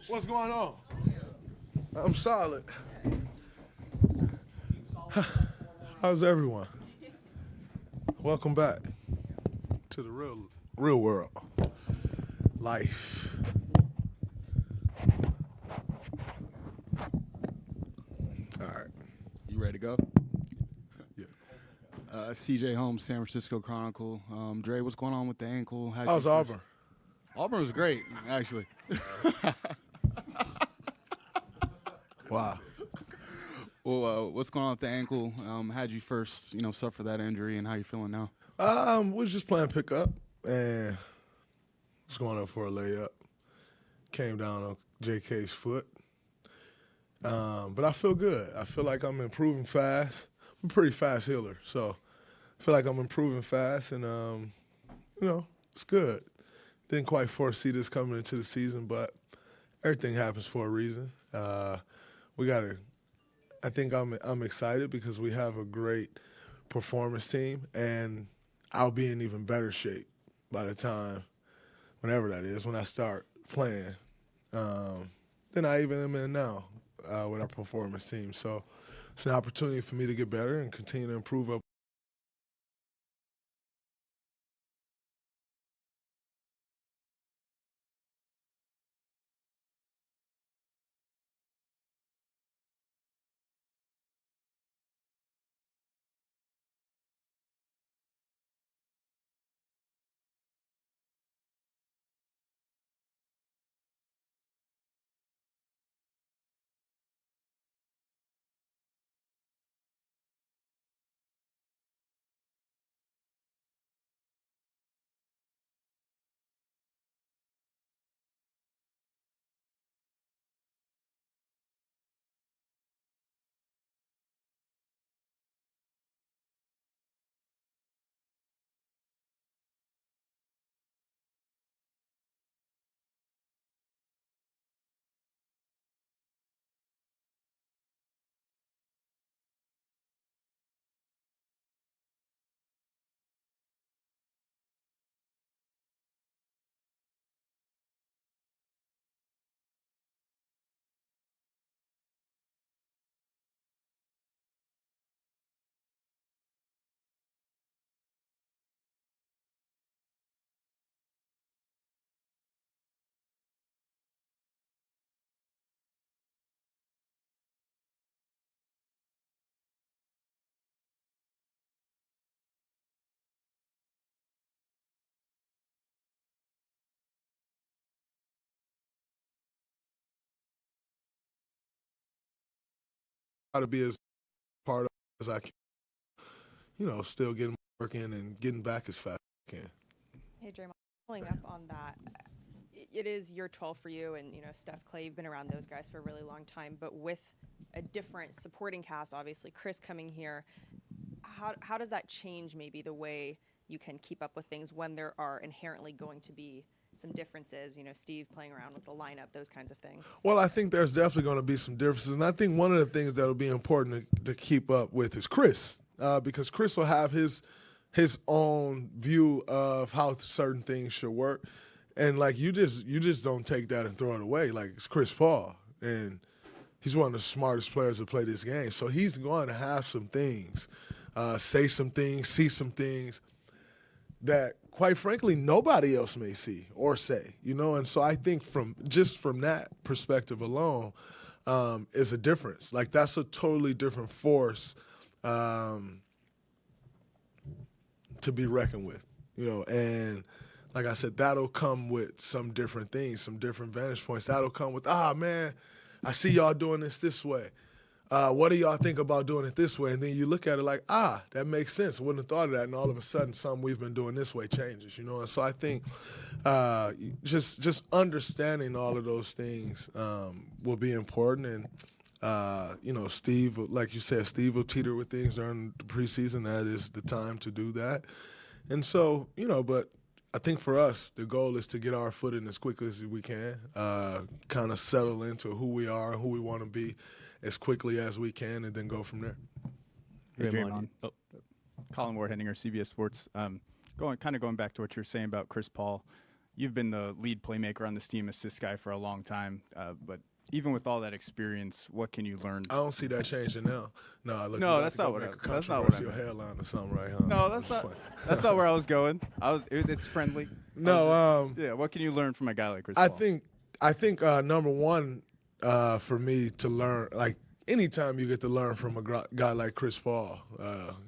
What's going on? I'm solid. How's everyone? Welcome back to the real world. Life. All right. You ready to go? Yeah. CJ Holmes, San Francisco Chronicle. Dre, what's going on with the ankle? How's Auburn? Auburn was great, actually. Wow. Well, what's going on with the ankle? How'd you first, suffer that injury, and how you feeling now? Was just playing pickup and was going up for a layup. Came down on JK's foot. But I feel good. I feel like I'm improving fast. I'm a pretty fast healer, so I feel like I'm improving fast, and it's good. Didn't quite foresee this coming into the season, but everything happens for a reason. I think I'm excited because we have a great performance team, and I'll be in even better shape by the time, whenever that is, when I start playing, than I even am in now with our performance team. So it's an opportunity for me to get better and continue to improve up. Try to be as part of as I can, still getting work in and getting back as fast as I can. Hey, Draymond, following up on that, it is year 12 for you, and Steph, Clay, you've been around those guys for a really long time, but with a different supporting cast, obviously, Chris coming here, how does that change maybe the way you can keep up with things when there are inherently going to be some differences, Steve playing around with the lineup, those kinds of things? Well, I think there's definitely going to be some differences, and I think one of the things that will be important to keep up with is Chris, because Chris will have his own view of how certain things should work, and like you just don't take that and throw it away. Like, it's Chris Paul, and he's one of the smartest players to play this game, so he's going to have some things, say some things, see some things that, quite frankly, nobody else may see or say, And so I think from that perspective alone is a difference. Like, that's a totally different force to be reckoned with, And like I said, that'll come with some different things, some different vantage points. That'll come with, man, I see y'all doing this way. What do y'all think about doing it this way? And then you look at it like, that makes sense. I wouldn't have thought of that. And all of a sudden, something we've been doing this way changes, And so I think just understanding all of those things will be important. And, Steve, like you said, Steve will teeter with things during the preseason. That is the time to do that. And so, but I think for us, the goal is to get our foot in as quickly as we can, kind of settle into who we are and who we want to be as quickly as we can, and then go from there. Hey, Draymond. Colin Warhenninger, CBS Sports. Going back to what you're saying about Chris Paul. you've been the lead playmaker on this team, assist guy for a long time. But even with all that experience, what can you learn? I don't see that changing now. No, look, No, you that's about not to what go I- make a that's not what I controversial meant. headline or something, right? Huh? No, that's not. That's not where I was going. It's friendly. No, Yeah. What can you learn from a guy like Chris I Paul? think number one for me to learn, like anytime you get to learn from a guy like Chris Paul,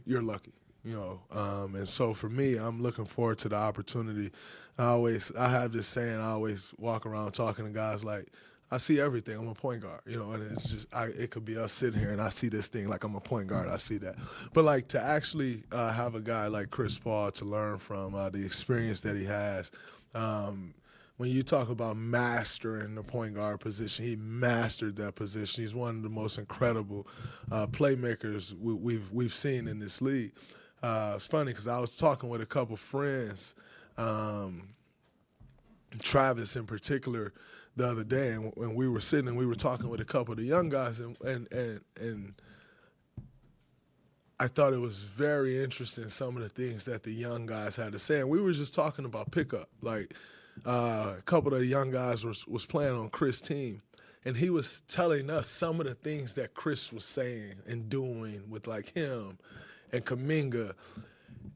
you're lucky, and so for me, I'm looking forward to the opportunity. I have this saying, I always walk around talking to guys like, I see everything. I'm a point guard, and it's just it could be us sitting here and I see this thing like I'm a point guard. I see that, but like to actually have a guy like Chris Paul to learn from the experience that he has. When you talk about mastering the point guard position, he mastered that position. He's one of the most incredible playmakers we've seen in this league. It's funny because I was talking with a couple friends, Travis in particular, the other day, and when we were sitting and we were talking with a couple of the young guys, and I thought it was very interesting some of the things that the young guys had to say. And we were just talking about pickup, like. A couple of the young guys was playing on Chris' team, and he was telling us some of the things that Chris was saying and doing with like him and Kuminga,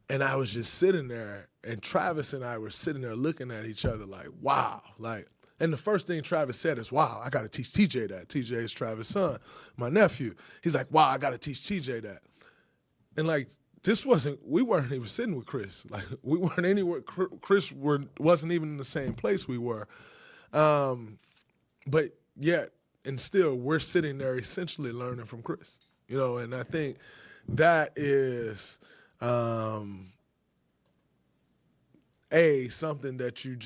and I was just sitting there, and Travis and I were sitting there looking at each other like, wow, like. And the first thing Travis said is, wow, I got to teach TJ that. TJ is Travis' son, my nephew. He's like, wow, I got to teach TJ that. And like, we weren't even sitting with Chris. Like, we weren't anywhere. Chris wasn't even in the same place we were. But yet, and still, we're sitting there essentially learning from Chris. And I think that is, something that you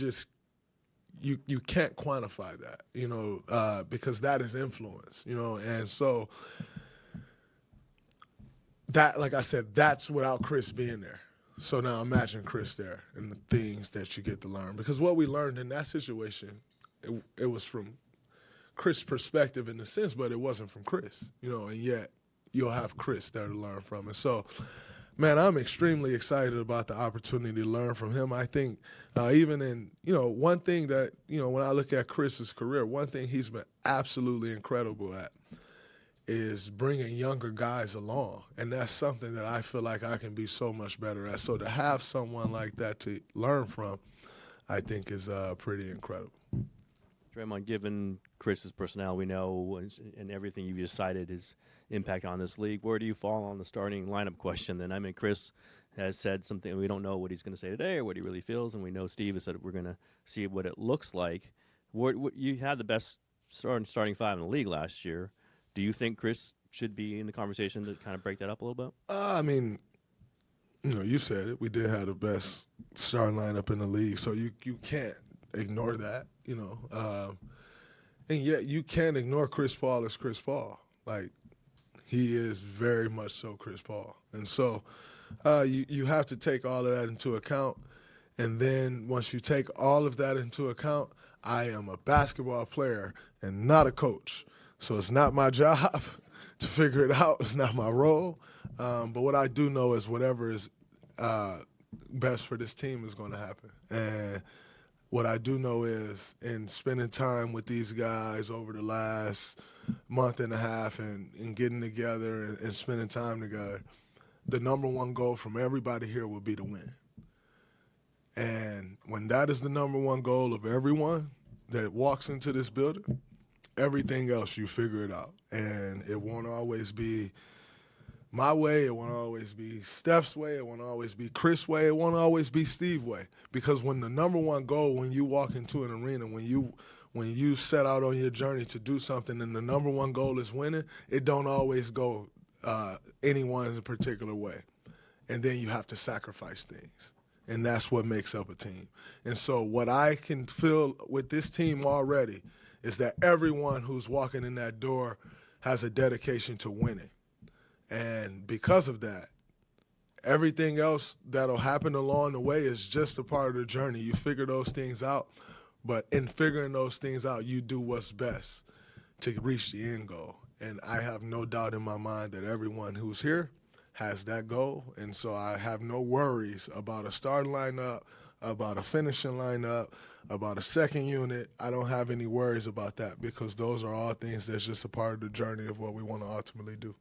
can't quantify that, because that is influence, and so that, like I said, that's without Chris being there. So now imagine Chris there and the things that you get to learn. Because what we learned in that situation, it was from Chris' perspective in a sense, but it wasn't from Chris, and yet you'll have Chris there to learn from. And so, man, I'm extremely excited about the opportunity to learn from him. I think even in, one thing that, when I look at Chris's career, one thing he's been absolutely incredible at is bringing younger guys along. And that's something that I feel like I can be so much better at. So to have someone like that to learn from, I think is pretty incredible. Draymond, given Chris's personnel, we know, and everything you've just cited, his impact on this league, where do you fall on the starting lineup question then? I mean, Chris has said something, we don't know what he's going to say today or what he really feels, and we know Steve has said we're going to see what it looks like. You had the best starting five in the league last year. Do you think Chris should be in the conversation to kind of break that up a little bit? I mean, you said it. We did have the best starting lineup in the league, so you can't ignore that, and yet you can't ignore Chris Paul as Chris Paul. Like, he is very much so Chris Paul. And so you have to take all of that into account. And then once you take all of that into account, I am a basketball player and not a coach. So it's not my job to figure it out. It's not my role. But what I do know is whatever is best for this team is going to happen. And what I do know is in spending time with these guys over the last month and a half and getting together and spending time together, the number one goal from everybody here will be to win. And when that is the number one goal of everyone that walks into this building, everything else, you figure it out. And it won't always be my way. It won't always be Steph's way. It won't always be Chris' way. It won't always be Steve's way. Because when the number one goal, when you walk into an arena, when you set out on your journey to do something and the number one goal is winning, it don't always go anyone's particular way. And then you have to sacrifice things. And that's what makes up a team. And so what I can feel with this team already is that everyone who's walking in that door has a dedication to winning. And because of that, everything else that'll happen along the way is just a part of the journey. You figure those things out, but in figuring those things out, you do what's best to reach the end goal. And I have no doubt in my mind that everyone who's here has that goal, and so I have no worries about a starting lineup, about a finishing lineup, about a second unit. I don't have any worries about that because those are all things that's just a part of the journey of what we want to ultimately do.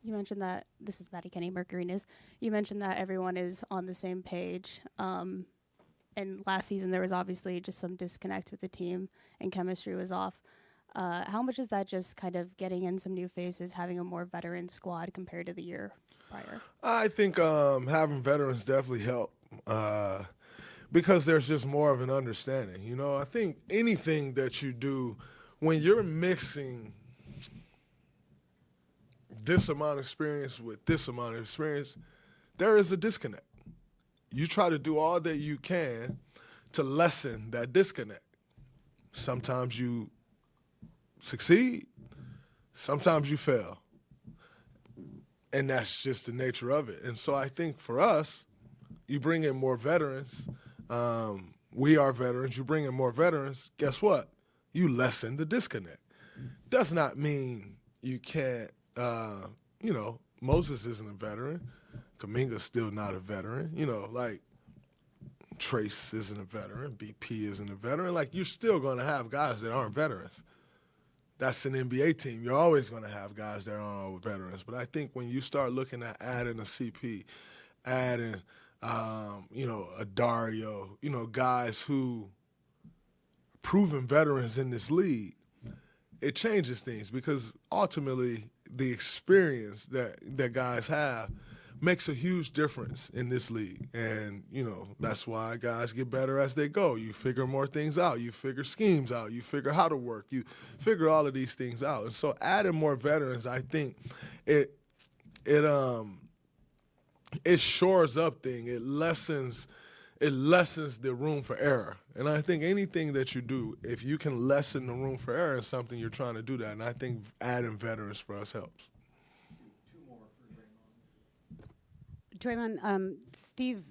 You mentioned that, this is Maddie Kenny, Mercury News. You mentioned that everyone is on the same page. And last season there was obviously just some disconnect with the team and chemistry was off. How much is that just kind of getting in some new faces, having a more veteran squad compared to the year prior? I think having veterans definitely help because there's just more of an understanding. You know, I think anything that you do, when you're mixing this amount of experience with this amount of experience, there is a disconnect. You try to do all that you can to lessen that disconnect. Sometimes you succeed, sometimes you fail. And that's just the nature of it. And so I think for us, you bring in more veterans. We are veterans. You bring in more veterans. Guess what? You lessen the disconnect. Does not mean you can't, Moses isn't a veteran. Kaminga's still not a veteran. Like Trace isn't a veteran. BP isn't a veteran. Like, you're still going to have guys that aren't veterans. That's an NBA team. You're always going to have guys that aren't veterans. But I think when you start looking at adding a CP, adding, a Dario, guys who proven veterans in this league, it changes things because ultimately the experience that guys have makes a huge difference in this league. And, that's why guys get better as they go. You figure more things out. You figure schemes out. You figure how to work. You figure all of these things out. And so adding more veterans, I think it shores up things. It lessens the room for error. And I think anything that you do, if you can lessen the room for error in something, you're trying to do that. And I think adding veterans for us helps. Draymond, Steve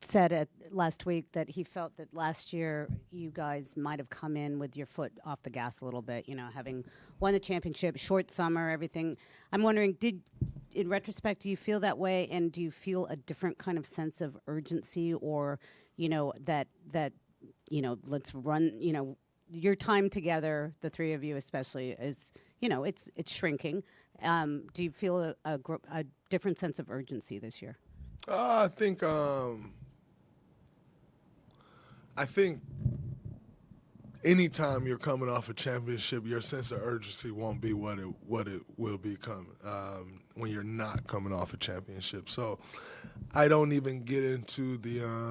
said last week that he felt that last year you guys might have come in with your foot off the gas a little bit, having won the championship, short summer, everything. I'm wondering, in retrospect, do you feel that way, and do you feel a different kind of sense of urgency, or, that let's run, your time together, the three of you especially, is, it's shrinking. Do you feel a different sense of urgency this year? I think anytime you're coming off a championship, your sense of urgency won't be what it will become when you're not coming off a championship. So I don't even get into the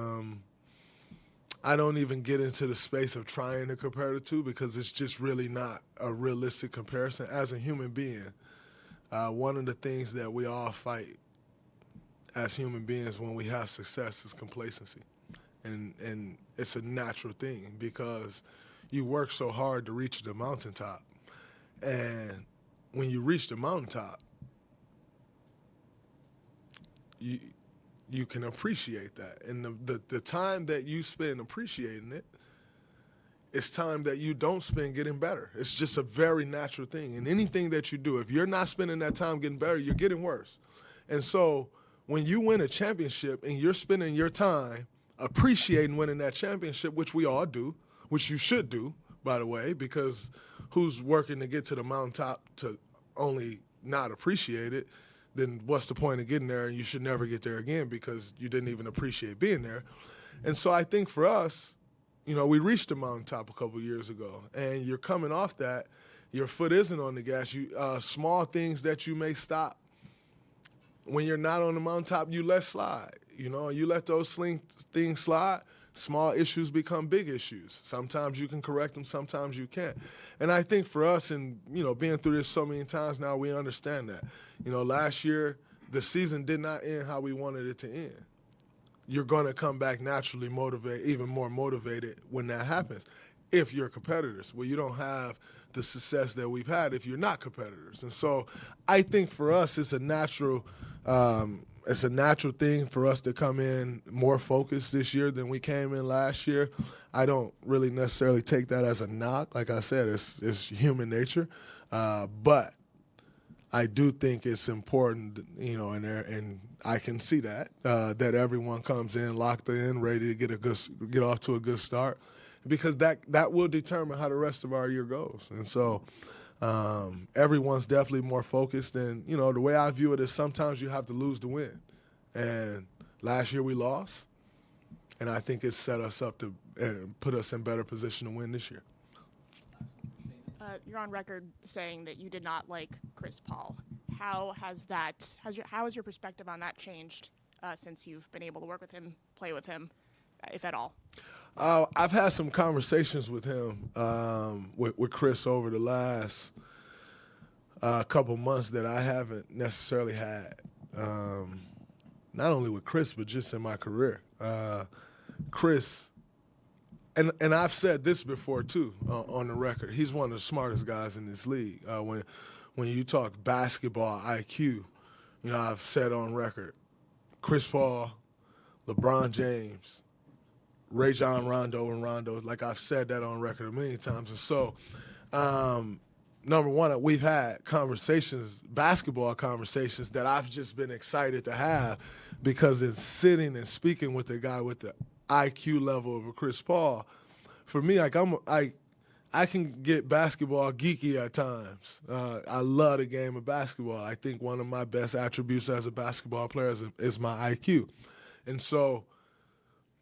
space of trying to compare the two because it's just really not a realistic comparison. As a human being, one of the things that we all fight as human beings when we have success is complacency. And it's a natural thing because you work so hard to reach the mountaintop. And when you reach the mountaintop, you can appreciate that. And the time that you spend appreciating it, it's time that you don't spend getting better. It's just a very natural thing. And anything that you do, if you're not spending that time getting better, you're getting worse. And so when you win a championship and you're spending your time appreciating winning that championship, which we all do, which you should do, by the way, because who's working to get to the mountaintop to only not appreciate it, then what's the point of getting there, and you should never get there again because you didn't even appreciate being there. And so I think for us, we reached the mountaintop a couple years ago, and you're coming off that. Your foot isn't on the gas. Small things that you may stop. When you're not on the mountaintop, you let slide. You let those things slide. Small issues become big issues. Sometimes you can correct them, sometimes you can't. And I think for us, and being through this so many times now, we understand that. Last year, the season did not end how we wanted it to end. You're going to come back naturally motivated, even more motivated when that happens, if you're competitors. Well, you don't have the success that we've had if you're not competitors. And so I think for us, it's a natural thing for us to come in more focused this year than we came in last year. I don't really necessarily take that as a knock. Like I said, it's human nature. But I do think it's important, you know, and I can see that that everyone comes in locked in, ready to get off to a good start, because that will determine how the rest of our year goes. And so everyone's definitely more focused. And you know, the way I view it is sometimes you have to lose to win. And last year we lost, and I think it set us up to put us in better position to win this year. You're on record saying that you did not like Chris Paul. How has your perspective on that changed since you've been able to work with him, play with him, if at all? I've had some conversations with him, with Chris over the last couple months that I haven't necessarily had. Not only with Chris, but just in my career. Chris. And I've said this before, too, on the record. He's one of the smartest guys in this league. When you talk basketball IQ, you know, I've said on record, Chris Paul, LeBron James, Rajon Rondo and Rondo, like I've said that on record a million times. And so, number one, we've had conversations, basketball conversations, that I've just been excited to have, because in sitting and speaking with a guy with the IQ level of a Chris Paul, for me, like I can get basketball geeky at times. I love the game of basketball. I think one of my best attributes as a basketball player is my IQ. And so,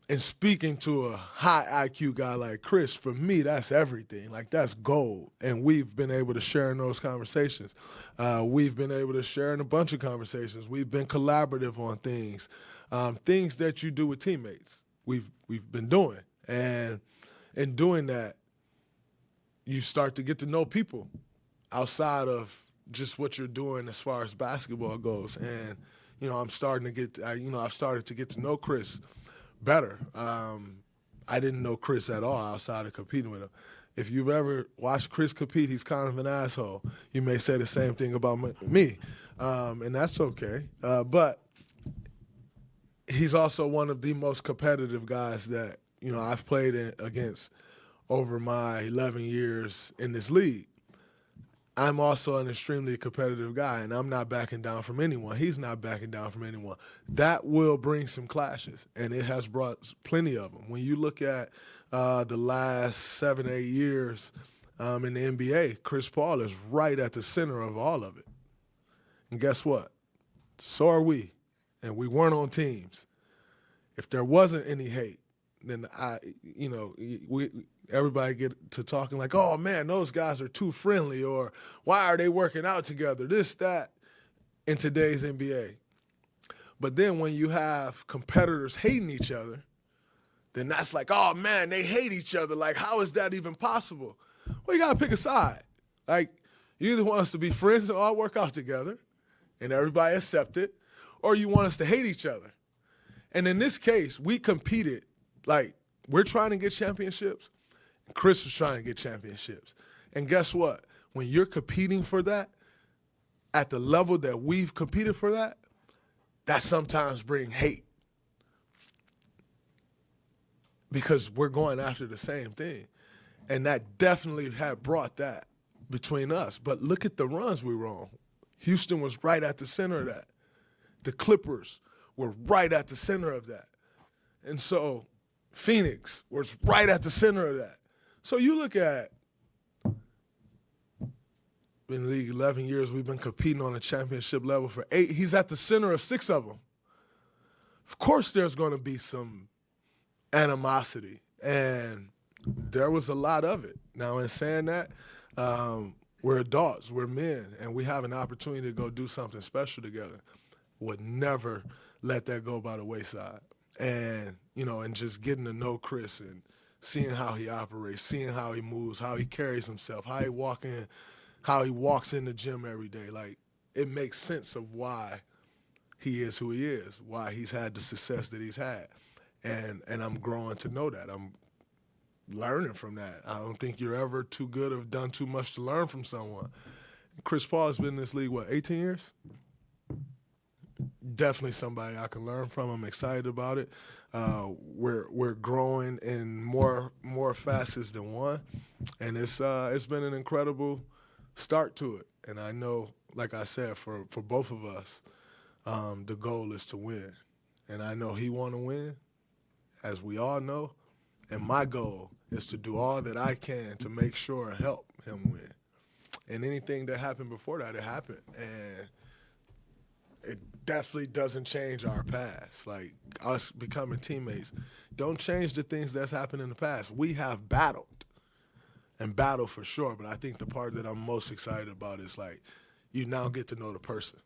in speaking to a high IQ guy like Chris, for me, that's everything. Like, that's gold. And we've been able to share in those conversations. We've been able to share in a bunch of conversations. We've been collaborative on things, things that you do with teammates. We've been doing. And in doing that, you start to get to know people outside of just what you're doing as far as basketball goes. And, you know, I've started to get to know Chris better. I didn't know Chris at all outside of competing with him. If you've ever watched Chris compete, he's kind of an asshole. You may say the same thing about me, and that's okay. But he's also one of the most competitive guys that, you know, I've played against over my 11 years in this league. I'm also an extremely competitive guy, and I'm not backing down from anyone. He's not backing down from anyone. That will bring some clashes, and it has brought plenty of them. When you look at the last 7, 8 years in the NBA, Chris Paul is right at the center of all of it. And guess what? So are we, and we weren't on teams. If there wasn't any hate, then everybody get to talking like, oh, man, those guys are too friendly, or why are they working out together, this, that, in today's NBA. But then when you have competitors hating each other, then that's like, oh, man, they hate each other. Like, how is that even possible? Well, you got to pick a side. Like, you either want us to be friends and all work out together and everybody accept it, or you want us to hate each other. And in this case, we competed. Like, we're trying to get championships. Chris was trying to get championships. And guess what? When you're competing for that, at the level that we've competed for that sometimes brings hate. Because we're going after the same thing. And that definitely had brought that between us. But look at the runs we were on. Houston was right at the center of that. The Clippers were right at the center of that. And so Phoenix was right at the center of that. So you look at, in the league 11 years, we've been competing on a championship level for 8. He's at the center of 6 of them. Of course there's going to be some animosity, and there was a lot of it. Now, in saying that, we're adults, we're men, and we have an opportunity to go do something special together. Would never let that go by the wayside. And, you know, and just getting to know Chris and seeing how he operates, seeing how he moves, how he carries himself, how he walks in the gym every day. Like, it makes sense of why he is who he is, why he's had the success that he's had. And I'm growing to know that. I'm learning from that. I don't think you're ever too good or done too much to learn from someone. Chris Paul has been in this league, 18 years? Definitely somebody I can learn from. I'm excited about it. We're growing in more facets than one, and it's been an incredible start to it. And I know, like I said, for both of us, the goal is to win. And I know he want to win, as we all know. And my goal is to do all that I can to make sure and help him win. And anything that happened before that, it happened. And it definitely doesn't change our past. Like, us becoming teammates don't change the things that's happened in the past. We have battled, and battled for sure. But I think the part that I'm most excited about is, like, you now get to know the person.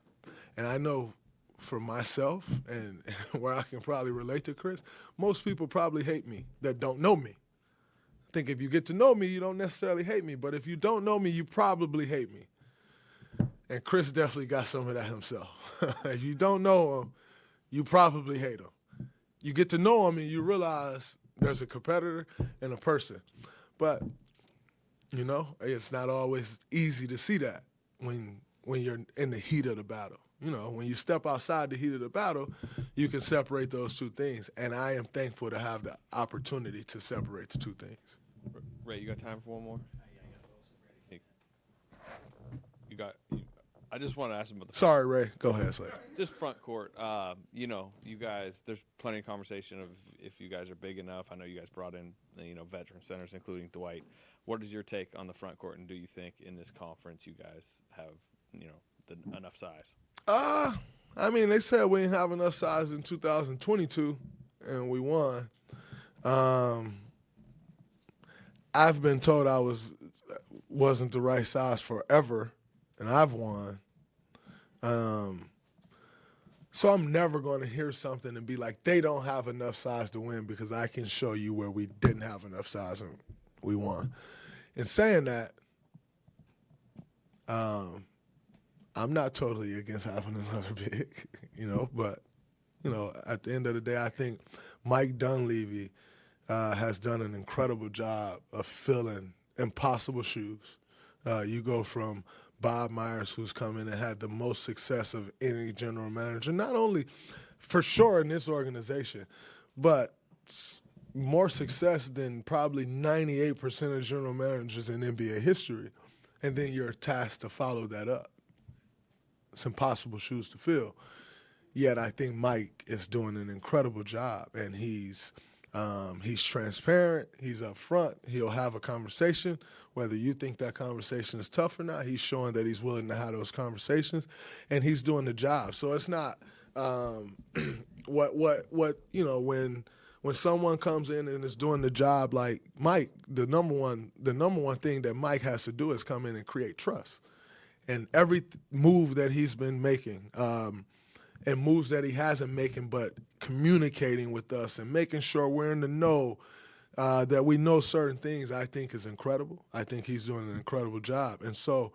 And I know for myself, and where I can probably relate to Chris, most people probably hate me that don't know me. I think if you get to know me, you don't necessarily hate me. But if you don't know me, you probably hate me. And Chris definitely got some of that himself. If you don't know him, you probably hate him. You get to know him and you realize there's a competitor and a person. But, you know, it's not always easy to see that when you're in the heat of the battle. You know, when you step outside the heat of the battle, you can separate those two things. And I am thankful to have the opportunity to separate the two things. Ray, you got time for one more? I just want to ask him about the Sorry, Ray. Go ahead, Slater. just front court. You know, you guys. There's plenty of conversation of if you guys are big enough. I know you guys brought in veteran centers, including Dwight. What is your take on the front court, and do you think in this conference you guys have enough size? I mean, they said we didn't have enough size in 2022, and we won. I've been told I wasn't the right size forever, and I've won. So I'm never going to hear something and be like, they don't have enough size to win, because I can show you where we didn't have enough size and we won. In saying that, I'm not totally against having another big, but, at the end of the day, I think Mike Dunleavy has done an incredible job of filling impossible shoes. You go from Bob Myers, who's come in and had the most success of any general manager, not only for sure in this organization, but more success than probably 98% of general managers in NBA history. And then you're tasked to follow that up. It's impossible shoes to fill. Yet I think Mike is doing an incredible job, and he's transparent, he's upfront, he'll have a conversation. Whether you think that conversation is tough or not, he's showing that he's willing to have those conversations, and he's doing the job. So it's not when someone comes in and is doing the job like Mike, the number one thing that Mike has to do is come in and create trust. And every move that he's been making, and moves that he hasn't making, but communicating with us and making sure we're in the know, that we know certain things, I think is incredible. I think he's doing an incredible job. And so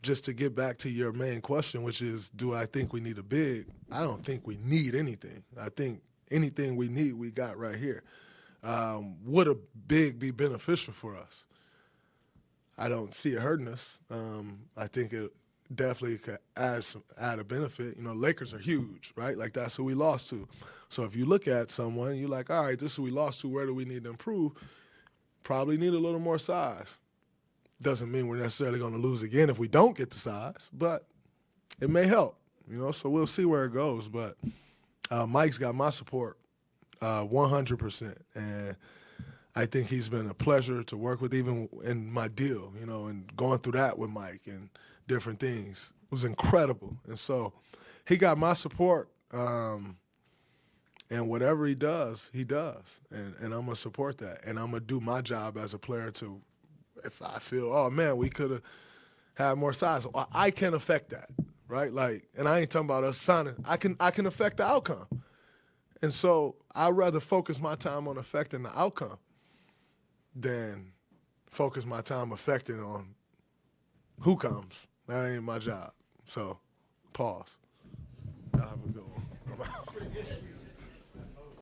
just to get back to your main question, which is, do I think we need a big? I don't think we need anything. I think anything we need, we got right here. Would a big be beneficial for us? I don't see it hurting us. I think it definitely could add a benefit. Lakers are huge, right? Like, that's who we lost to. So if you look at someone, you're like, all right, this is who we lost to. Where do we need to improve? Probably need a little more size. Doesn't mean we're necessarily going to lose again if we don't get the size, but it may help, so we'll see where it goes. But Mike's got my support 100%, and I think he's been a pleasure to work with, even in my deal, and going through that with Mike and different things. It was incredible. And so he got my support, and whatever he does, he does. And I'm going to support that. And I'm going to do my job as a player to, if I feel, oh, man, we could have had more size. Well, I can affect that, right? Like, and I ain't talking about us signing. I can affect the outcome. And so I'd rather focus my time on affecting the outcome than focus my time affecting on who comes. That ain't my job. So, pause. Y'all have a good one. I'm out.